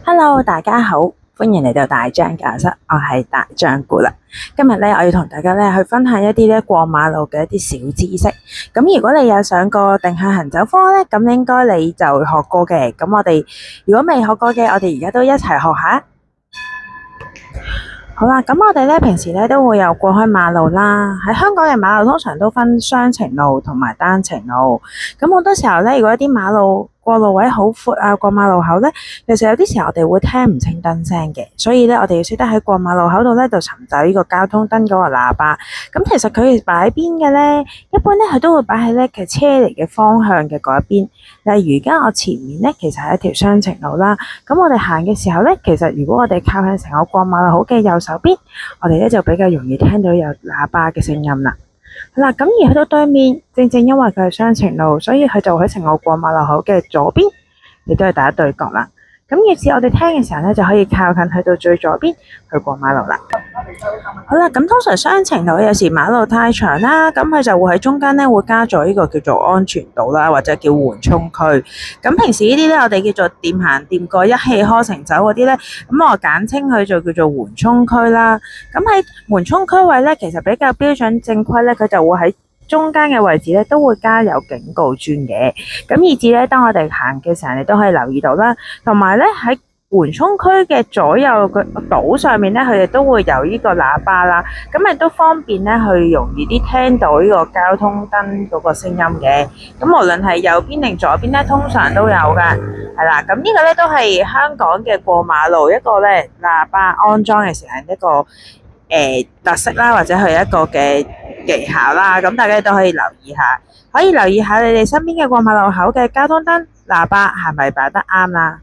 Hello，大家好，歡迎嚟到大張教室，我係大張姑啦。今日咧，我要同大家咧去分享一啲咧過馬路嘅一啲小知識。咁如果你有上過定向行走科咧，咁應該你就學過嘅。咁我哋如果未學過嘅，我哋而家都一齊學下。好啦，咁我哋咧平時咧都會有過開馬路啦。喺香港嘅馬路通常都分雙程路同埋單程路。咁好多時候咧，如果一啲馬路過路位好闊啊，過馬路口咧，其實有啲時候我哋會聽唔清燈聲嘅，所以咧我哋要識得喺過馬路口度咧就尋找呢個交通燈嗰個喇叭。咁其實佢哋擺喺邊嘅咧，一般咧佢都會擺喺咧其實車嚟嘅方向嘅嗰一邊。例如而家我前面咧其實係一條雙程路啦，咁我哋行嘅時候咧，其實如果我哋靠近成個過馬路口嘅右手邊，我哋咧就比較容易聽到有喇叭嘅聲音啦。好啦，咁而去到對面，正正因為佢係雙程路，所以佢就喺成個過馬路口嘅左邊，亦都係第一對角啦。咁於是我哋聽嘅時候咧，就可以靠近去到最左邊去過馬路啦。好啦，咁通常雙程路有時馬路太長啦，咁佢就會喺中間咧會加咗呢個叫做安全島啦，或者叫緩衝區。咁平時呢啲咧，我哋叫做掂行掂過一氣呵成走嗰啲咧，咁我簡稱佢就叫做緩衝區啦。咁喺緩衝區位咧，其實比較標準正規咧，佢就會喺中間嘅位置咧都會加有警告磚嘅，咁以至咧當我哋行嘅時候，你都可以留意到啦。同埋咧喺緩衝區嘅左右個島上面咧，佢哋都會有呢個喇叭啦，咁亦都方便咧去容易啲聽到呢個交通燈嗰個聲音嘅。咁無論係右邊定左邊咧，通常都有㗎，係啦。咁呢個咧都係香港嘅過馬路一個咧喇叭安裝嘅時候一個特色啦，或者係一個嘅技巧啦，咁大家都可以留意下，可以留意下你哋身邊嘅過馬路口嘅交通燈喇叭係咪擺得啱啦。